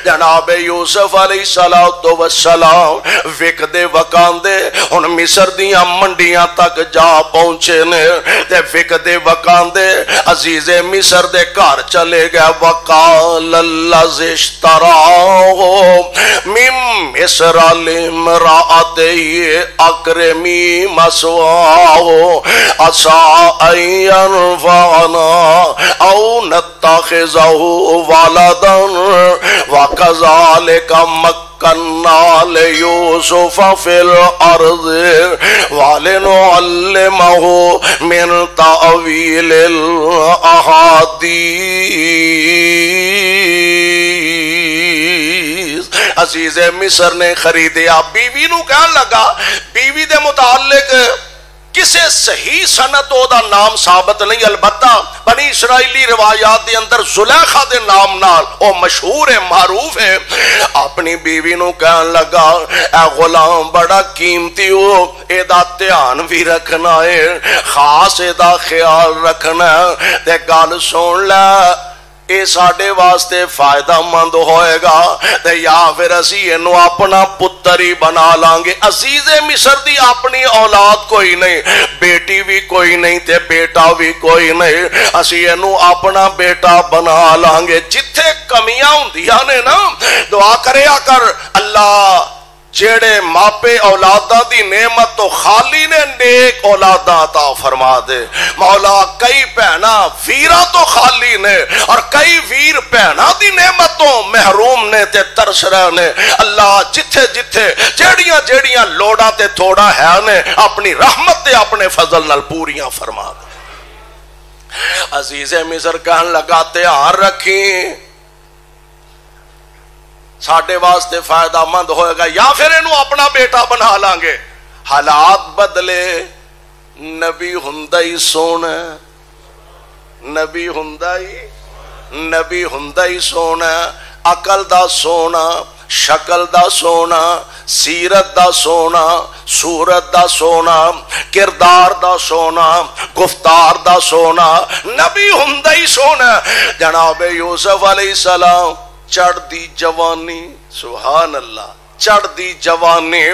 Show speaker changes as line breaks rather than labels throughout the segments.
جناب یوسف علیہ السلام وکدے وکاندے ہن مصر دیاں منڈیاں تک جا پہنچے نے تے وکدے وکاندے عزیز مصر دے گھر چلے گئے وقال الذی اشتراہ من مصر لامرأتہ اکرمی مثواہ عسى ان ينفعنا او نتخذہ ولدا وكذلك مكنا ليوسف في الارض ولنعلمه من تأويل الاحاديث. عزیز مصر نے خریدیا بیوی نو کہن لگا بیوی دے متعلق کسے صحیح سند دا نام ثابت نہیں، البتہ بنی اسرائیلی روایات دے اندر زلیخا دے نام نال او مشہور ہے، معروف ہے. اپنی بیوی نو کہن لگا اے غلام بڑا قیمتی ہو، اے دا دھیان بھی رکھنا ہے، خاص اے دا خیال رکھنا ہے تے گل سن لے اے ساڈے واسطے فائدہ مند ہوئے گا تے یا پھر اسی اینو اپنا پتر ہی بنا لیں گے. عزیز مصر دی اپنی اولاد کوئی نہیں، بیٹی بھی کوئی نہیں تے بیٹا بھی کوئی نہیں، اسی اینو اپنا بیٹا بنا لیں گے. جتھے کمیاں ہوندیاں نے نا دعا کریا کر اللہ جیڑے ماپے اولاداں دی نعمت تو خالی نے نیک اولاداں عطا فرما دے. مولا کئی بہنا ویرا تو خالی نے اور کئی ویر بہنا دی نعمت تو محروم نے تے ترس رہے نے. اللہ جتھے جتھے جیڑیاں جیڑیاں لوڑا تے تھوڑا ہے نے اپنی رحمت تے اپنے فضل نال پوریاں فرما دے. عزیز مصر کہن لگا دھیان رکھیں ساڈے واسطے فائدہ مند ہوئے گا یا پھر انہوں اپنا بیٹا بنا لیں گے. حالات بدلے، نبی ہندائی سونا، نبی ہندائی سونا، عقل دا سونا، شکل دا سونا، سیرت دا سونا، صورت دا سونا، کردار دا سونا، گفتار دا سونا، نبی ہندائی سونا. جناب یوسف علیہ السلام چڑھ دی جوانی، سبحان اللہ، چڑھ دی جوانی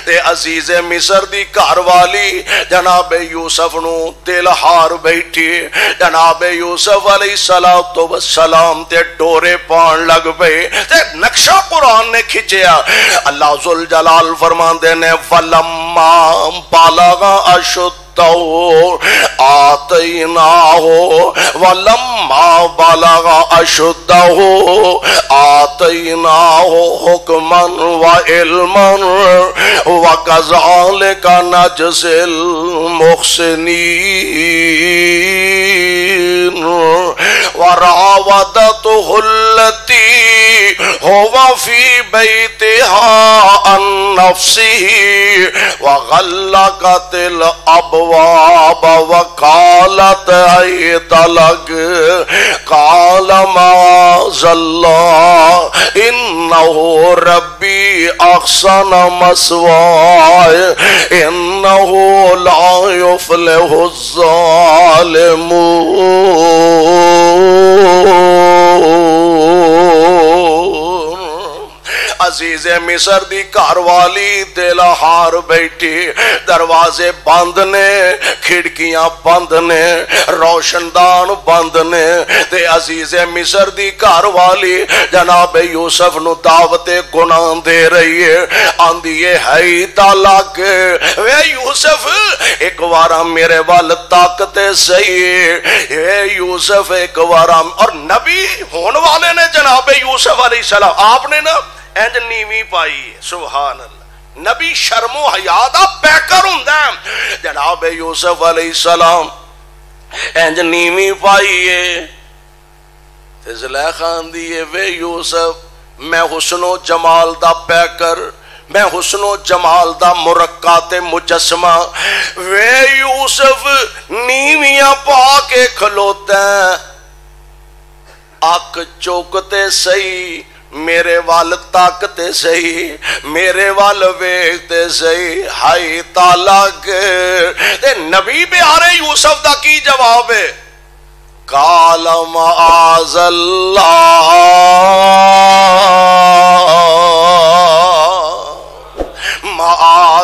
تے عزیز مصر دی گھر والی جناب یوسف نو دل ہار بیٹھی. جناب یوسف علیہ السلام تے ڈورے پان لگ پئے تے نقشہ قرآن نے کھچیا. اللہ ذوالجلال فرماندے نے فلما بلغ اشد آتیناہ ولما بلغ اشدہ آتیناہ حکما وعلما وکذالک نجزی المحسنین وراودته التي هو في بيتها عن نفسه وغلقت الابواب وقالت هيت لك قال معاذ الله انه ربي احسن مثواي انه لا يفلح الظالمون. عزیز مصر دی گھر والی دل ہار بیٹھی، دروازے بند نے، کھڑکیاں بند نے، روشن دان بند نے تے عزیز مصر دی گھر والی جناب یوسف نو دعوت گناہ دے رہی ہے. آندی ہے طلاق وے یوسف ایک وارا میرے وال طاقتے صحیح، اے یوسف ایک وارا. اور نبی ہون والے نے جناب یوسف علیہ السلام آپ نے نا اینج نیوی پائی ہے، سبحان اللہ. نبی شرم و حیا دا پیکر ہوندا ہے. جناب یوسف علیہ السلام اینج نیوی پائی ہے تے زلیخا آندی ہے وے یوسف میں حسن و جمال دا پیکر، میں حسن و جمال دا مرکات مجسمہ، وے یوسف نیویاں پا کے کھلوتا ہے، اک چوکتے صحیح، میرے وال طاقتے صحیح، میرے وال ویکتے صحیح، ہائی طلاق. تے نبی پیارے یوسف دا کی جواب ہے؟ قال معاذ اللہ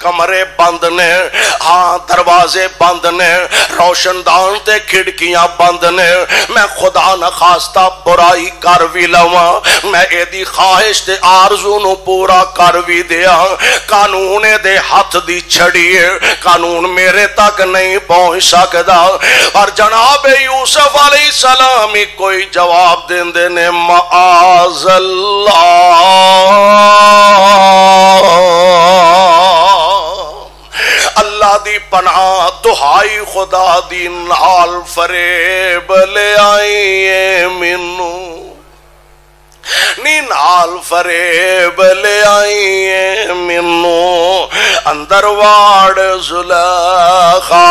کمرے بند نے، ہاں دروازے بند نے، روشن دان تے کھڑکیاں بند نے، میں خدا نخواستہ برائی کر بھی لواں، میں اے دی خواہش تے آرزو نو پورا کر بھی دیا، قانون دے ہاتھ دی چھڑیے، قانون میرے تک نہیں پہنچ سکدا۔ اور جناب یوسف علیہ السلام ہی کوئی جواب دیندے نے، معاذ اللہ، اللہ دی پناہ دہائی خدا دی، نال فریب لے آئیے مینوں، نی نال فریب لے آئیے مینوں، اندر واڑ زلیخا،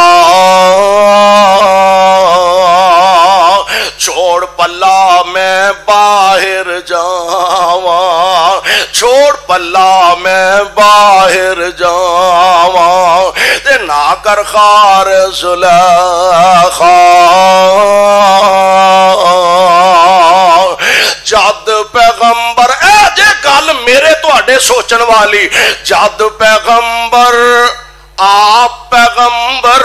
چھوڑ پلا میں باہر جاواں، چھوڑ پلا میں باہر جاواں، تے نہ کر خار زلیخا، جد پیغمبر، اے جے گل میرے تواڈے سوچن والی، جد پیغمبر آپ پیغمبر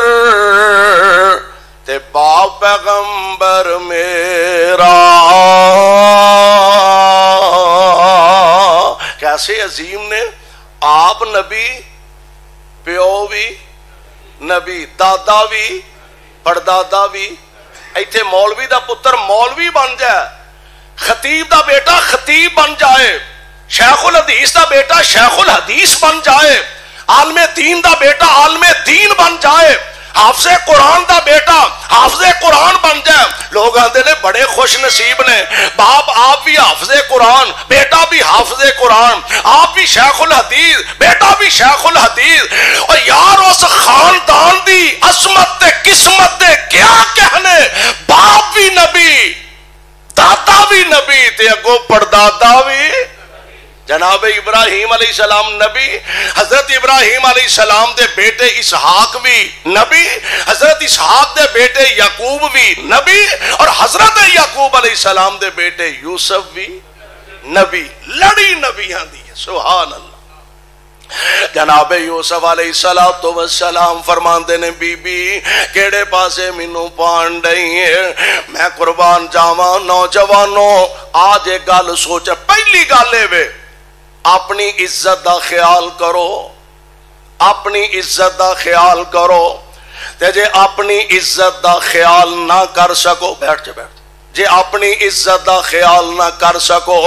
تے باپ پیغمبر میرا، کیسے عظیم نے، آپ نبی، پیو بھی نبی، دادا بھی پردادا بھی، ایتھے مولوی دا پتر مولوی بن جائے، خطیب دا بیٹا خطیب بن جائے، شیخ الحدیث دا بیٹا شیخ الحدیث بن جائے، عالم دین دا بیٹا عالم دین بن جائے، حافظ قرآن دا بیٹا حافظ قرآن بن جائے۔ لوگ آتے نے بڑے خوش نصیب نے، باپ آپ بھی حافظ قرآن، بیٹا بھی حافظ قرآن، آپ بھی شیخ الحدیث، بیٹا بھی شیخ الحدیث، اور یار اس خاندان دی عظمت تے قسمت دے کیا کہنے، باپ بھی نبی، دادا بھی نبی، تے اگو پردادا بھی، جناب ابراہیم علیہ السلام نبی، حضرت ابراہیم علیہ السلام دے بیٹے اسحاق بھی نبی، حضرت اسحاق دے بیٹے یعقوب بھی نبی، اور حضرت یعقوب علیہ السلام دے بیٹے یوسف بھی نبی، لڑی نبیاں دی، سبحان اللہ۔ جناب یوسف علیہ السلام فرماندے نے، بی بی کیڑے پاسے مینوں پان ڈئی ہے، میں قربان جاواں، نوجوانوں آج ایک گل سوچ، پہلی گل اے اپنی عزت دا خیال کرو، اپنی عزت دا خیال کرو، تے جے اپنی عزت دا خیال نہ کر سکو، بیٹھ جے بیٹھ، جے اپنی عزت دا خیال نہ کر سکو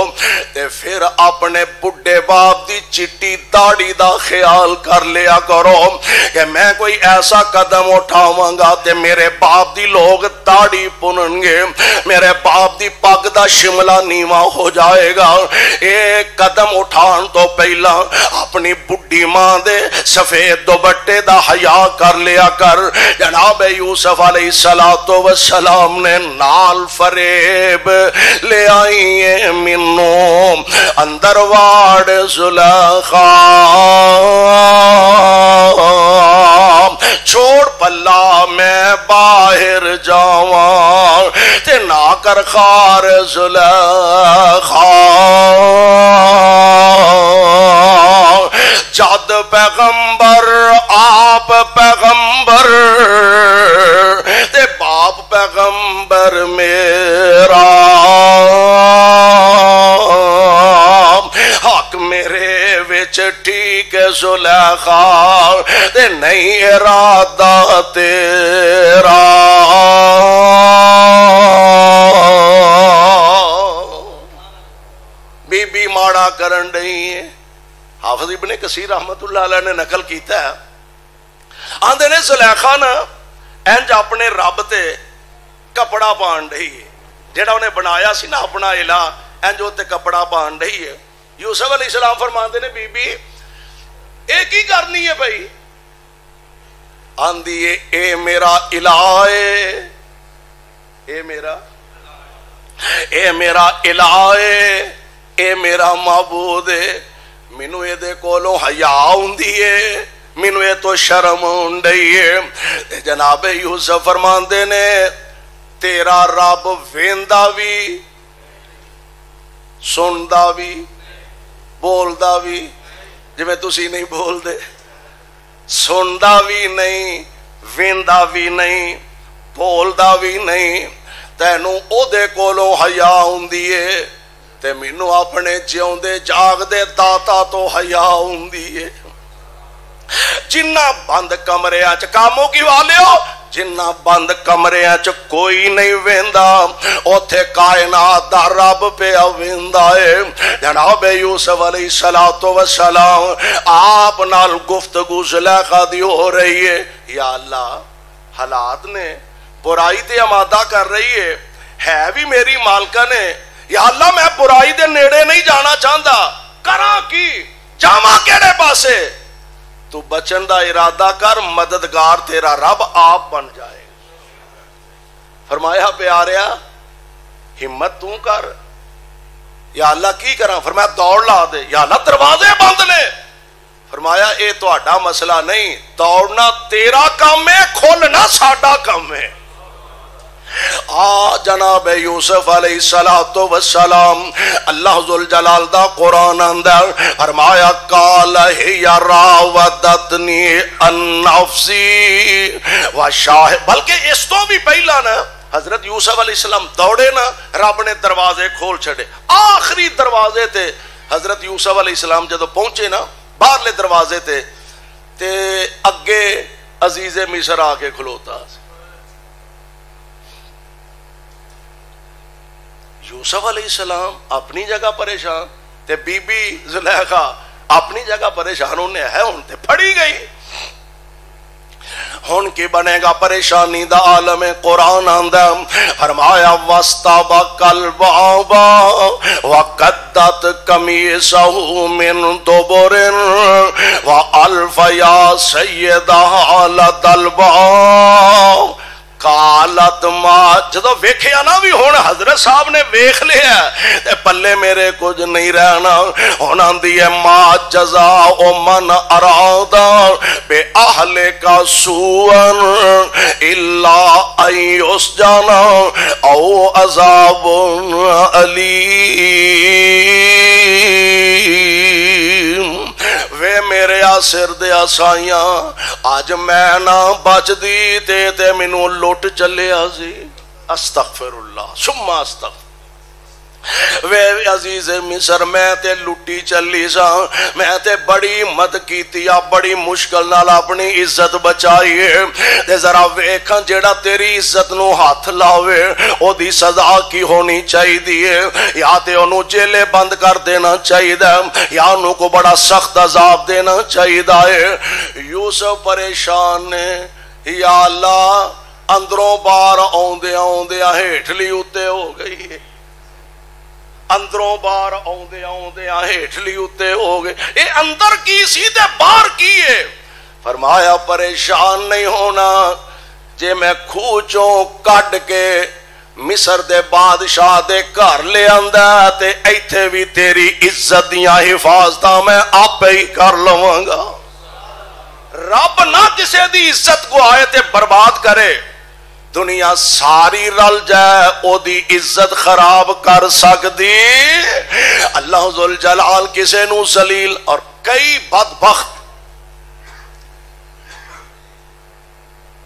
تے پھر اپنے بڑھے باپ دی چٹی داڑھی دا خیال کر لیا کرو کہ میں کوئی ایسا قدم اٹھاواں گا تے میرے باپ دی لوگ داڑھی پنن گے، میرے باپ دی پگ دا شملہ نیواں ہو جائے گا۔ ایک قدم اٹھان تو پہلا اپنی بڑھی ماں دے سفید دوپٹے دا حیا کر لیا کر۔ جناب یوسف علیہ السلام نے نال فریب لے آئیے منوں، اندر واڑ زلیخا، چھوڑ پلا میں باہر جاواں تے نہ کر خار زلیخا، جد پیغمبر آپ پیغمبر تے باپ پیغمبر میرا، حق میرے وچ ٹھیک زلیخا تے نہیں ارادہ تیرا۔ بی بی ماڑا کرن ڈئی ہے، حافظ ابن کثیر رحمت اللہ علیہ نے نقل کیتا ہے، آندے نے زلیخا نا انج اپنے رب تے کپڑا پان ڈئی ہے، جیڑا انہیں بنایا سی نا اپنا الہ، انج اوتے کپڑا پان ڈئی ہے۔ یوسف علیہ السلام فرماندے نے، بی بی اے کی کرنی ہے بھائی؟ آندی ہے اے میرا الہ ہے، اے میرا الہ ہے، اے میرا معبود ہے، مینوں اے دے کولوں حیا ہوندی ہے، مینوں اے تو شرم ہوندی ہے۔ جناب یوسف فرماندے نے، تیرا رب ویندا بھی، سندا بھی، بولدا بھی، جویں تسی نہیں بول دے، سندا بھی نہیں ویندا بھی نہیں بولدا بھی نہیں تینوں او دے کولوں حیا ہوندی ہے تے مینوں اپنے جیوندے جاگدے داتا تو حیا ہوندی ہے جنہ بند کمرے چ کاموں کی والیو جنہ بند کمرے چ کوئی نہیں ویندا اوتھے کائنات دا رب پیا ویندا ہے جناب یوسف علیہ السلام آپ نال گفتگو زلیخا دی ہو رہی ہے یا اللہ حالات نے برائی تے آمادہ کر رہی ہے بھی میری مالکہ نے یا اللہ میں برائی دے نیڑے نہیں جانا چاہتا کراں کی جاواں کیڑے پاسے تو بچن دا ارادہ کر مددگار تیرا رب آپ بن جائے فرمایا پیاریا ہمت تو کر یا اللہ کی کراں فرمایا دوڑ لا دے یا اللہ دروازے بند نے فرمایا اے تو اڈا مسئلہ نہیں دوڑنا تیرا کام ہے کھولنا ساڈا کام ہے جناب یوسف علیہ السلام اللہ ذوالجلال دا قرآن اندر فرمایا قال ہی راودتنی عن نفسی وشاہد بلکہ اس تو بھی پہلا نا حضرت یوسف علیہ السلام دوڑے نا رب نے دروازے کھول چھڑے آخری دروازے تے حضرت یوسف علیہ السلام جدو پہنچے نا باہرلے دروازے تے اگے عزیز مصر آ کے کھلوتا یوسف علیہ السلام اپنی جگہ پریشان تے بی بی زلیخا اپنی جگہ پریشان انہیں ہے ان تے پھڑی گئی ہن کی بنے گا پریشانی دا عالم قرآن آندہ فرمایا وَاسْتَبَقَ الْبَابَ وَقَدَّتْ قَمِيصَهُ مِن دُبُرٍ وَأَلْفَ يَا سَيِّدَهَا لَدَى الْبَابِ قالت ما جدو ویکھیا نا بھی ہون حضرت صاحب نے ویکھ لیا تے پلے میرے کچھ نہیں رہنا ہونا دیئے ما جزاء من ارادا بے اہل کا سوئن الا ان یسجنا او عذاب علیم وے میرے آسر دے آسائیاں آج میں نہ بچ دی تے منو لوٹ چلے آزی استغفر اللہ ثم استغفر وے عزیز مصر میں تے لٹی چلی سا میں تے بڑی مد کیتی بڑی مشکل نال اپنی عزت بچائیے تے ذرا ویکھاں جیڑا تیری عزت نو ہاتھ لاوے او دی سزا کی ہونی چاہی دیئے یا تے انہوں جیلے بند کر دینا چاہی دے یا انہوں کو بڑا سخت عذاب دینا چاہی دائے یوسف پریشان نے یا اللہ اندروں بار آؤندے ہیٹھلی اتے ہو گئی ہے اندروں بار آؤندے ہیٹھلی اتے ہو گئے اے اندر کی سیدھے باہر کی ہے فرمایا پریشان نہیں ہونا جے میں کھوچوں کٹ کے مصر دے بادشاہ دے گھر لے آندا تے ایتھے بھی تیری عزت دیاں حفاظتاں میں آپ ہی کر لواں گا رب نہ کسے دی عزت کو آئے تے برباد کرے دنیا ساری رل جائے او دی عزت خراب کر سکتی اللہ ذوالجلال کسے نو ذلیل اور کئی بدبخت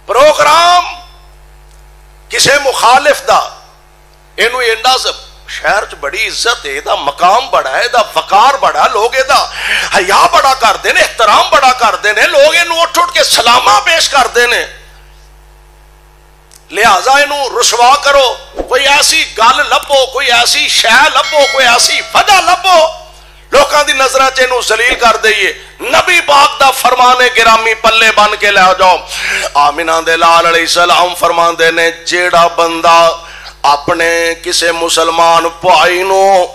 پروگرام کسے مخالف دا اینو اینڈا سب شہر چ بڑی عزت ہے دا مقام بڑا ہے دا وقار بڑا لوگ دا حیا بڑا کر دینے احترام بڑا کر دینے لوگ اینو اٹھ اٹھ کے سلامہ پیش کر دینے لہذا انہوں رسوا کرو کوئی ایسی گل لبو کوئی ایسی شے لبو کوئی ایسی وجہ لبو لوکاں دی نظرہ چینوں ذلیل کر دئیے نبی پاک دا فرمانے گرامی پلے بن کے لے جاؤ آمینہ دے لال علیہ السلام فرمان دے نے جیڑا بندہ اپنے کسے مسلمان پائی نو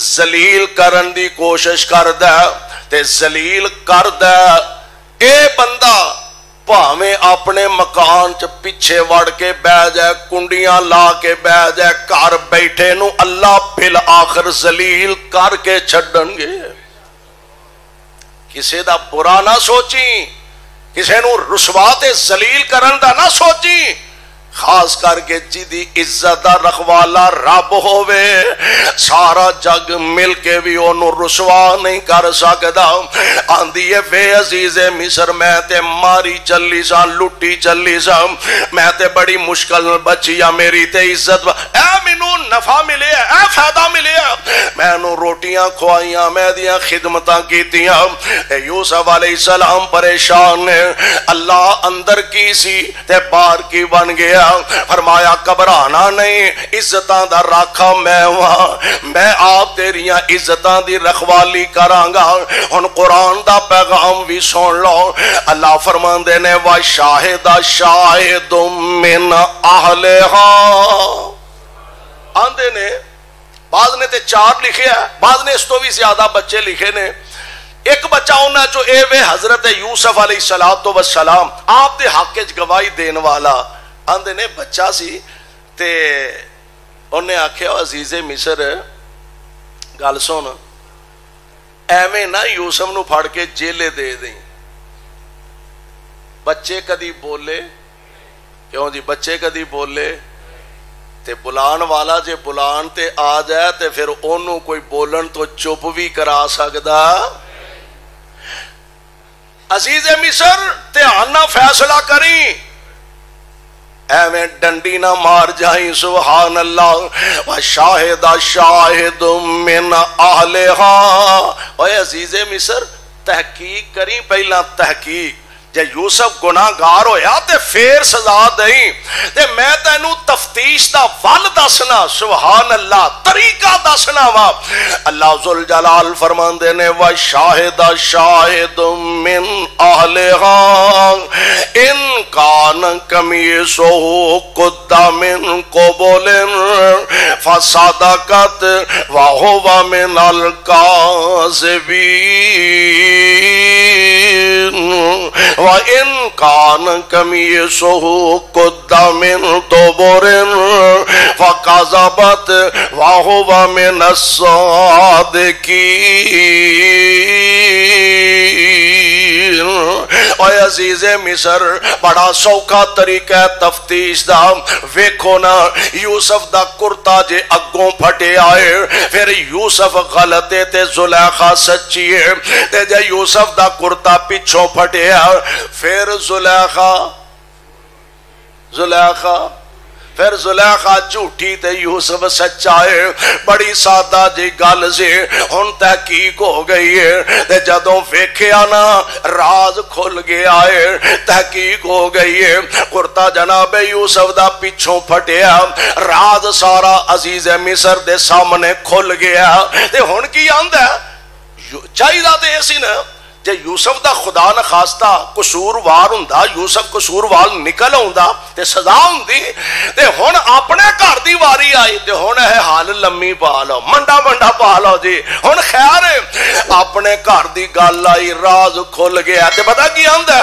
ذلیل کرن دی کوشش کر دے تے ذلیل کر دے اے بندہ پاویں اپنے مکان چ پیچھے وڑ کے بہ جائے کنڈیاں لا کے بہ جائے گھر بیٹھے نو اللہ بالآخر ذلیل کر کے چھڈن گے کسے دا برا نہ سوچی کسے نو رسوا تے ذلیل کرن دا نہ سوچی خاص کر کے جدی عزت دا رکھوالا رب ہووے سارا جگ مل کے بھی انہوں رسوا نہیں کر سکدا. آندی ہے وے عزیز مصر میں تے ماری چلی سا لٹی چلی سا میں تے بڑی مشکل بچی میری تے عزت اے مینوں نفع ملے اے فائدہ ملے میں نو روٹیاں کھوائیاں میں دیاں خدمتاں کیتیاں. یوسف علیہ السلام پریشان نے اللہ اندر کی سی تے باہر کی بن گیا. فرمایا گھبرانا نہیں عزتاں دا راکھا میں ہاں میں آپ تیریاں عزتاں دی رکھوالی کرانگا. ہن قرآن دا پیغام بھی سن لو. اللہ فرماندے نے وَشَاهِدَ شَاهِدٌ مِّنْ أَهْلِهَا آندے نے بعض نے تے 4 لکھے ہیں بعض نے اس تو بھی زیادہ بچے لکھے نے. ایک بچہ ہونا جو اے وے حضرت یوسف علیہ السلام آپ دے حق وچ گواہی دین والا آندے نے بچہ سی تے انہیں آکھیا عزیز مصر گل سن ایویں نہ یوسف نو پھڑ کے جیلے دے دیں. بچے کدی بولے کیوں جی بچے کدی بولے تے بلان والا جے بلان تے آ جائے تے پھر انہوں کوئی بولن تو چپ بھی کرا سکدا. عزیز مصر دھیان نہ فیصلہ کریں ایویں ڈنڈی نہ مار جائیں. سبحان اللہ. وَشَاهِدَ شَاهِدٌ مِّنْ أَهْلِهَا اوے عزیز مصر تحقیق کریں پہلا تحقیق جے یوسف گناہگار ہویا تے پھر سزا دیں تے میں تینوں تفتیش دا ول دسنا. سبحان اللہ طریقہ دسنا وا. اللہ ذوالجلال فرماندے نے وَشَاهِدَ شَاهِدٌ مِّنْ أَهْلِهَا إِنْ كَانَ قَمِيصُهُ قُدَّ مِنْ قُبُلٍ فَصَدَقَتْ وَهُوَ مِنَ الْكَاذِبِينَ وَإِنْ كَانَ قَمِيصُهُ قُدَّ مِنْ دُبُرٍ فَكَذَبَتْ وَهُوَ مِنَ الصَّادِقِينَ. اے عزیز مصر بڑا سوکھا طریقہ تفتیش دا ویکھو نا. یوسف دا کرتا جے اگوں پھٹے آئے پھر یوسف غلطے تے زلیخا سچی ہے تے جے یوسف دا کرتا پچھوں پھٹے آئے پھر زلیخا جھوٹی تے یوسف سچائے. بڑی سادہ جی گل سے ہن تحقیق ہو گئی ہے تے جدوں ویکھیا نا راز کھل گیا ہے تحقیق ہو گئی ہے. کرتا جناب یوسف دا پچھوں پھٹیا راز سارا عزیز مصر دے سامنے کھل گیا تے ہن کی آندا چاہیے تے اسی نا جے یوسف دا خدا نخواستہ قصوروار ہوندا یوسف قصوروار نکل ہوندا تے سزا ہوندی تے ہن اپنے گھر دی واری آئی تے ہن ہے حال لمی پا لو منڈا پا لو جی. ہن خیر اپنے گھر دی گل آئی راز کھل گیا تے پتہ کی آندا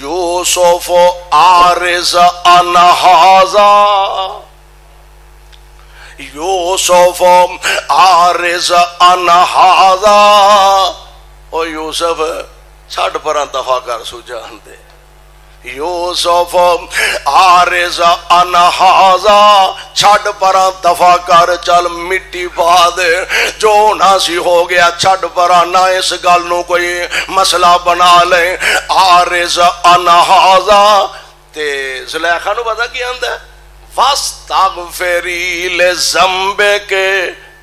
یوسف عارض عن ھذا یوسف عارض عن ھذا. او یوسف چھڑ پراں دفع کر سجان دے. یوسف عارض عن ھذا چھڑ پراں دفع کر چل مٹی پا دے جو نہ سی ہو گیا چھڑ پراں نہ اس گل نو کوئی مسئلہ بنا لے. عارض عن ھذا تے زلیخا نو پتہ کی آندا فاستغفری لذنبک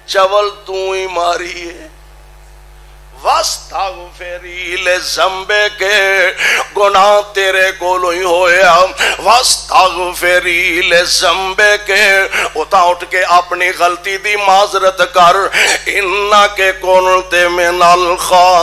چول تو ہی ماری ہے. واستغفری لذنبک گناہ تیرے کولوں ہی ہویا. واستغفری لذنبک اٹھا اٹھ کے اپنی غلطی دی معذرت کر. انک کنت من الخاطئین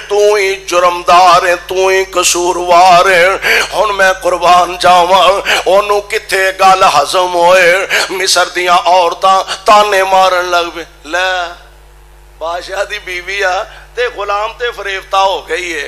تو ہی جرمدار ہے تو ہی قصوروار ہے. ہن میں قربان جاواں اونوں کتھے گل ہضم ہوئے. مصر دیاں عورتاں تانے مارن لگ پے لے بادشاہ دی بیوی آ تے غلام تے فریفتہ ہو گئی ہے.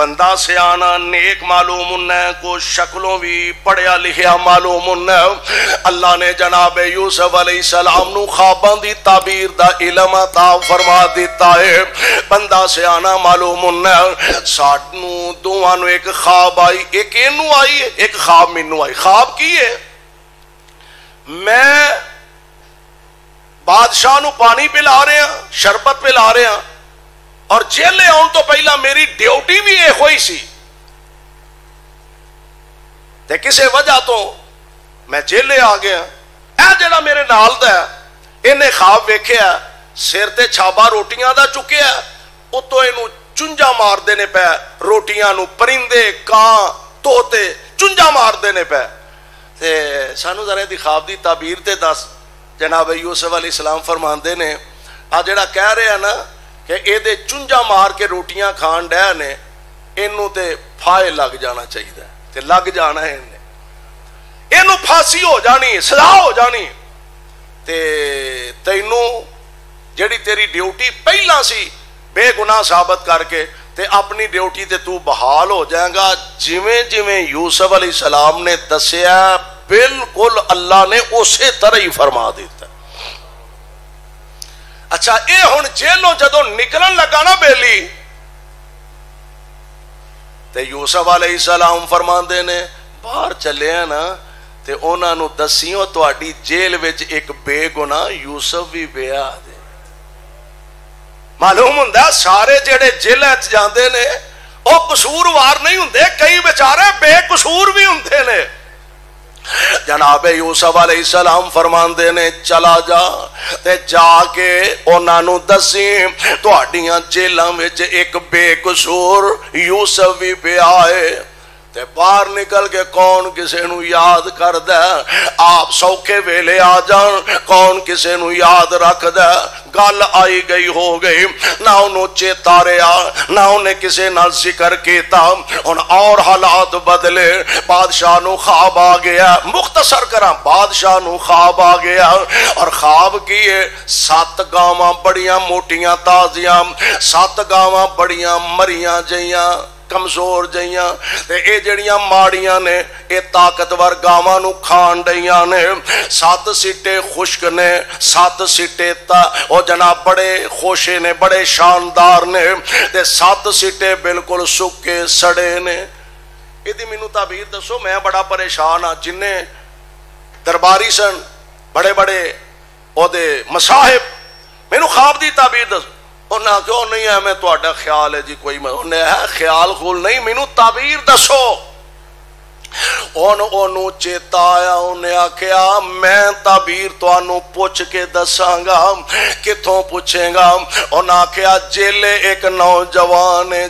بندہ سیانا نیک معلوم ہونا ہے، کو شکلوں بھی پڑھیا لکھیا معلوم ہونا ہے۔ اللہ نے جناب یوسف علیہ السلام نو خواباں دی تعبیر دا علم عطا فرما دیتا ہے، بندہ سیانا معلوم ہونا ہے۔ سانوں دوواں نو ایک خواب آئی، ایک اینو آئی ہے، ایک خواب مینوں آئی۔ خواب کی ہے؟ میں بادشاہ نو پانی پلا رہے ہیں، شربت پلا رہے ہیں، اور جیلے آن تو پہلا میری ڈیوٹی بھی یہ ہوئی سی، تے کسے وجہ تو میں جیلے آ گیا۔ اے جڑا میرے نال دا ہے انہیں خواب ویکھیا، سر تے چھابا روٹیاں دا چکیا، اتو اینو چنجا مار دینے پہ، روٹیاں نو پرندے کان توتے چنجا مار دینے پہ۔ تے سانو ذرا دی خواب دی تعبیر تے دس۔ جناب یوسف علیہ السلام فرماندے نے آ جڑا کہہ رہے ہیں نا کہ اے دے چنجا مار کے روٹیاں کھان ڈے نے، اینو تے پھائے لگ جانا چاہیے، تے لگ جانا ہے انہیں، اینو پھانسی ہو جانی، سزا ہو جانی، تے تینو جڑی تیری ڈیوٹی پہلا سی بے گناہ ثابت کر کے تے اپنی ڈیوٹی تے تو بحال ہو جائے گا۔ جویں جویں یوسف علیہ السلام نے دسیا بالکل اللہ نے اسی طرح ہی فرما دیتا۔ اچھا اے ہن جیلوں جدوں نکلن لگا نا بیلی تے یوسف علیہ السلام فرماندے نے باہر چلے ہیں نا تے انہاں نو دسیوں تہاڈی جیل وچ ایک بے گناہ یوسف بھی پیا دے۔ معلوم ہوندا سارے جڑے جیل وچ جاندے نے او قصوروار نہیں ہوندے، کئی بیچارے بے قصور بھی ہوندے نے۔ جناب یوسف علیہ السلام فرماندے نے چلا جا تے جا کے انہاں نو دسی تہاڈیاں جیلاں وچ ایک بے قصور یوسف بھی پیا ہے۔ تے باہر نکل کے کون کسے نو یاد کردا، آپ سوکھے ویلے آ جان کون کسے نو یاد رکھدا۔ گل آئی گئی ہو گئی، نہ انہوں چیتا رہا، نہ انہیں کسے نال ذکر کیتا۔ ان اور حالات بدلے، بادشاہ نو خواب آ گیا، مختصر کرا بادشاہ نو خواب آ گیا، اور خواب کیے 7 گاواں بڑیاں موٹیاں تازیاں، 7 گاواں بڑیاں مریاں جیاں کمزور جیاں، تے اے جڑیاں ماڑیاں نے اے طاقتور گاواں نو کھان ڈیاں نے، 7 سٹے خشک نے، 7 سٹے او جناب بڑے خوشے نے، بڑے شاندار نے، تے 7 سٹے بالکل سکے سڑے نے۔ اے دی مینوں تعبیر دسو، میں بڑا پریشان ہاں۔ جنہیں درباری سن بڑے بڑے او دے مصاحب، مینوں خواب دی تعبیر دسو۔ انہاں کیوں نہیں ہے میں تہاڈا خیال ہے جی کوئی، میں انہیں ہے خیال خول نہیں، مینوں تعبیر دسو۔ انہوں چیتا آیا، انہیں آکھیا میں تعبیر تانوں پوچھ کے دساں گا۔ کتھوں پوچھیں گا؟ انہوں آکھیا جیلے ایک نوجوان ہے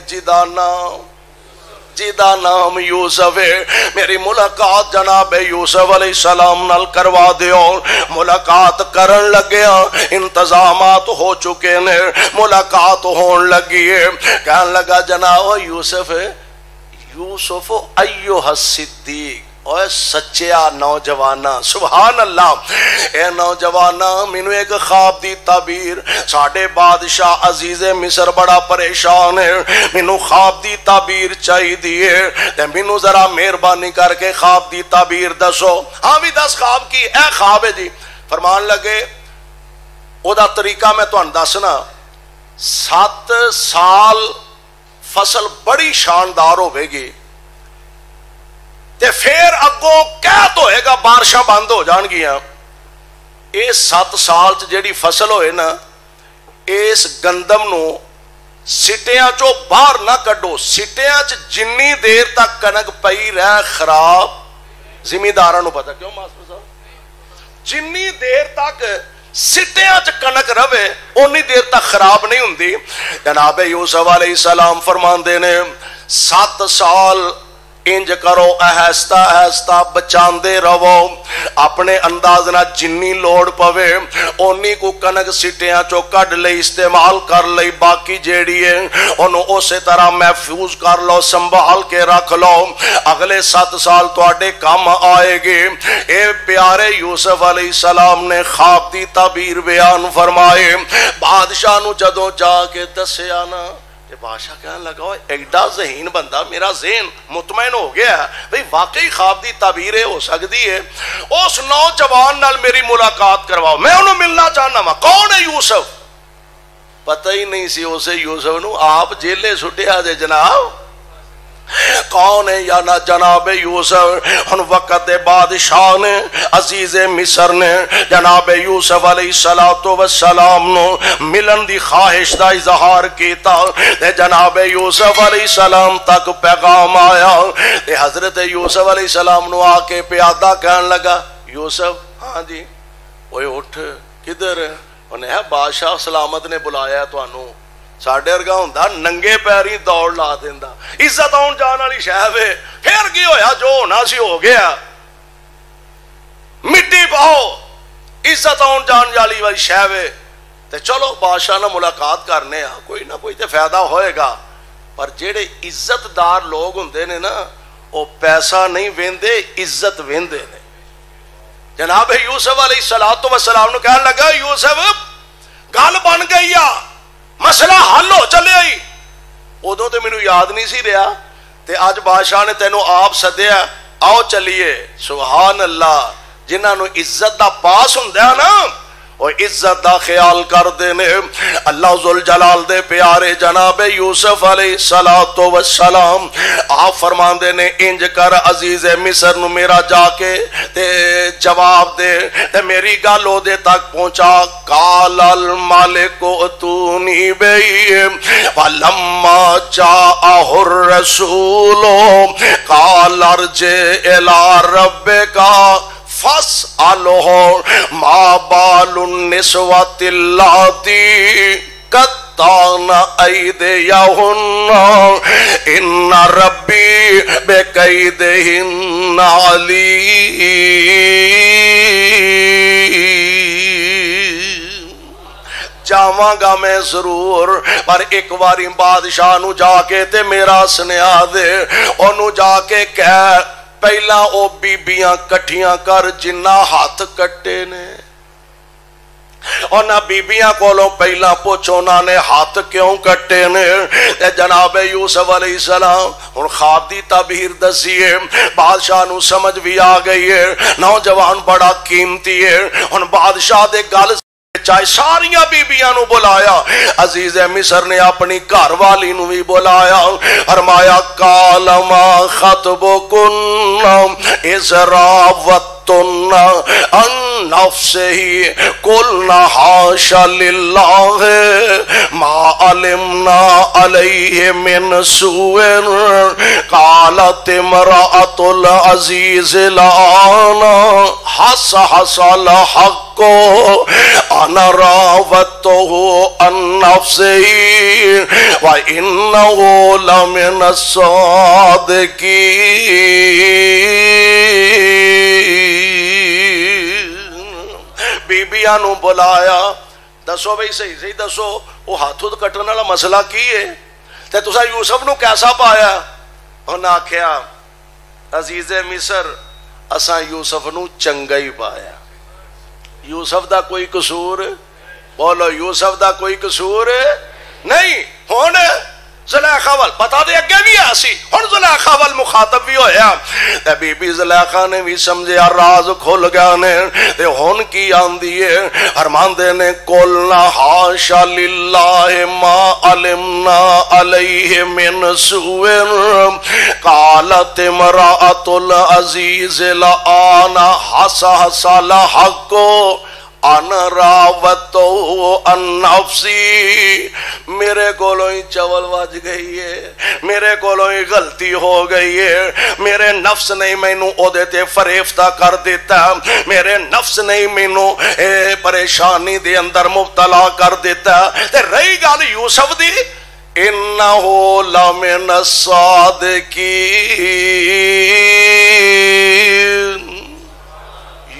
جیدہ نام یوسف ہے، میری ملاقات جناب یوسف علیہ السلام نال کروا دیو۔ ملاقات کرن لگیا، انتظامات ہو چکے نے، ملاقات ہون لگی ہے۔ کہن لگا جناب یوسف ایوہ الصدیق، اوہ سچیا نوجوانا، سبحان اللہ۔ اے نوجوانا مینوں ایک خواب دی تعبیر، ساڑھے بادشاہ عزیز مصر بڑا پریشان ہے، مینوں خواب دی تعبیر چاہی دیئے، تے مینوں ذرا مہربانی کر کے خواب دی تعبیر دسو۔ ہاں بھی 10 خواب کی، اے خواب ہے جی۔ فرمان لگے او دا طریقہ میں تو انداسنا، 7 سال فصل بڑی شاندار ہوئے گی، تے پھر اگوں قحط ہوئے گا، بارشاں بند ہو جان گیاں۔ اے 7 سال جیڑی فصل ہوئے نا، اس گندم نو سٹیاں چو باہر نہ کڈو، سٹیاں چ جنی دیر تک کنک پئی رہ خراب، زمینداراں نو پتہ کیوں ماسٹر صاحب، جنی دیر تک سٹیاں چ کنک رہے اونی دیر تک خراب نہیں ہوندی۔ جناب یوسف علیہ السلام فرماندے نے 7 سال انج کرو، اہستہ اہستہ بچاندے رہو، اپنے انداز نہ جنی لوڑ پوے اونی کو کنک سٹیاں چو کڈ لئی استعمال کر لئی، باقی جیڑی ہے انہوں اسی طرح محفوظ کر لو، سنبھال کے رکھ لو، اگلے 7 سال تواڈے کام آئے گے۔ اے پیارے یوسف علیہ السلام نے خواب دی تعبیر بیان فرمائے۔ بادشاہ نو جدوں جا کے دسیا نا، بادشاہ کہنے لگا ایڈا ذہین بندہ، میرا ذہن مطمئن ہو گیا بھئی واقعی خواب دی تعبیر ہو سکتی ہے، اس نوجوان نال میری ملاقات کرواؤ، میں انہوں ملنا چاہنا وا۔ کون ہے یوسف؟ پتہ ہی نہیں سی اسے یوسف نو، آپ جیلے سٹیا دے جناب۔ کون ہے یا نہ جناب یوسف؟ ہن وقت بادشاہ نے عزیز مصر نے جناب یوسف علیہ السلام نو ملن دی خواہش دا اظہار کیتا تے جناب یوسف علیہ السلام تک پیغام آیا تے حضرت یوسف علیہ السلام نو آ کے پیادہ کہن لگا یوسف ہاں جی اوے اٹھ کدھر؟ انہیں بادشاہ سلامت نے بلایا تانوں، ساڈے ورگا ہوندا ننگے پیری دوڑ لا دیندا، عزت آن جان والی شے وے، پھر کی ہویا جو ہونا سی ہو گیا، مٹی پاؤ، عزت آن جان والی شے وے تے چلو بادشاہ نال ملاقات کرنے آ، کوئی نہ کوئی تے فائدہ ہوئے گا۔ پر جڑے عزت دار لوگ ہوندے نے نا وہ پیسہ نہیں ویندے، عزت ویندے نے۔ جناب یوسف علیہ السلام نو کہنے لگا یوسف گل بن گئی آ، مسئلہ حل ہو چلے آئی، ادو تو مینوں یاد نہیں سی رہا تے آج بادشاہ نے تینوں آپ سدیا، آؤ چلیے۔ سبحان اللہ، جنہاں نو عزت دا پاس ہوندا نا وہ عزت دا خیال کر دے نے۔ اللہ ذوالجلال دے پیارے جناب یوسف علیہ السلام آپ فرماندے نے انج کر عزیز مصر نو میرا جا کے تے جواب دے تے میری گل او دے تک پہنچا۔ قال الملک اتونی بی فلما جاءہ الرسول قال ارجع الی ربک فاسألہ ما بال النسوة اللاتی قطعن ایدیہن ان ربی بکیدہن علیم۔ جاواں گا میں ضرور، پر ایک باری بادشاہ نو جا کے تے میرا سنیا دے، انو جا کے کہہ پہلا او بیبیاں کٹھیاں کر جنہ ہاتھ کٹے نے، اور نہ بیبیاں کولوں پہلا پوچھو انہاں نے ہاتھ کیوں کٹے نے۔ تے جناب یوسف علیہ السلام ہن خواب دی تعبیر دسیے، بادشاہ نو سمجھ بھی آ گئی ہے، نوجوان بڑا قیمتی ہے۔ ہن بادشاہ دے گل چاہے ساریاں بیبیاں نو بلایا، عزیز مصر نے اپنی گھر والی نو بھی بلایا، فرمایا قال ما خطبکن اذ راوتن عن نفسہ قلنا حاشا للہ ما علمنا علیہ من سوء قالت امرأۃ العزیز الآن حس الحق انا راودتہ عن نفسہ وانہ لمن الصادقین۔ بیبیاں نو بلایا، دسو بھئی صحیح دسو وہ ہاتھ کٹن والا مسئلہ کی ہے تے تسا یوسف نو کیسا پایا؟ انہاں آکھیا عزیز مصر اساں یوسف نو چنگا ہی پایا، یوسف دا کوئی قصور؟ بولو یوسف دا کوئی قصور نہیں۔ ہن زلیخا وال پتا دے اگے بھی ایسی، ہن زلیخا وال مخاطب بھی ہویا تے بی بی زلیخا نے بھی سمجھیا راز کھل گیا نے تے ہن کی آندی ہے، فرماندے نے قلنا حاشا للہ ما علمنا علیہ من سوء قالت امرأۃ العزیز الآن حس الحق انا راودتہ عن نفسی۔ میرے کولوں ہی چول وج گئی ہے، میرے کولوں ہی غلطی ہو گئی ہے، میرے نفس نے مینوں او دے تے فریفتہ کر دیتا، میرے نفس نے مینوں پریشانی دے اندر مبتلا کر دیتا۔ تے رہی گل یوسف دی، انہو لمن الصادقین،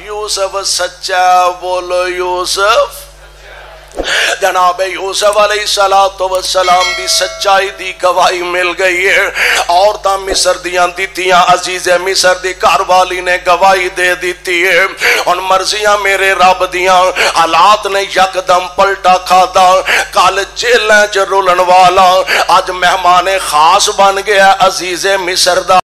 یوسف سچا، بولو یوسف جناب یوسف علیہ السلام دی سچائی دی گواہی مل گئی ہے. عورتاں مصر دیاں دتیاں عزیز مصر دی گھر والی نے گواہی دے دیتی ہے. ان مرضیاں میرے رب دیاں حالات نے یکدم پلٹا کھادا. کل جیلیں چ رولن والا اج مہمان خاص بن گیا عزیز مصر دا.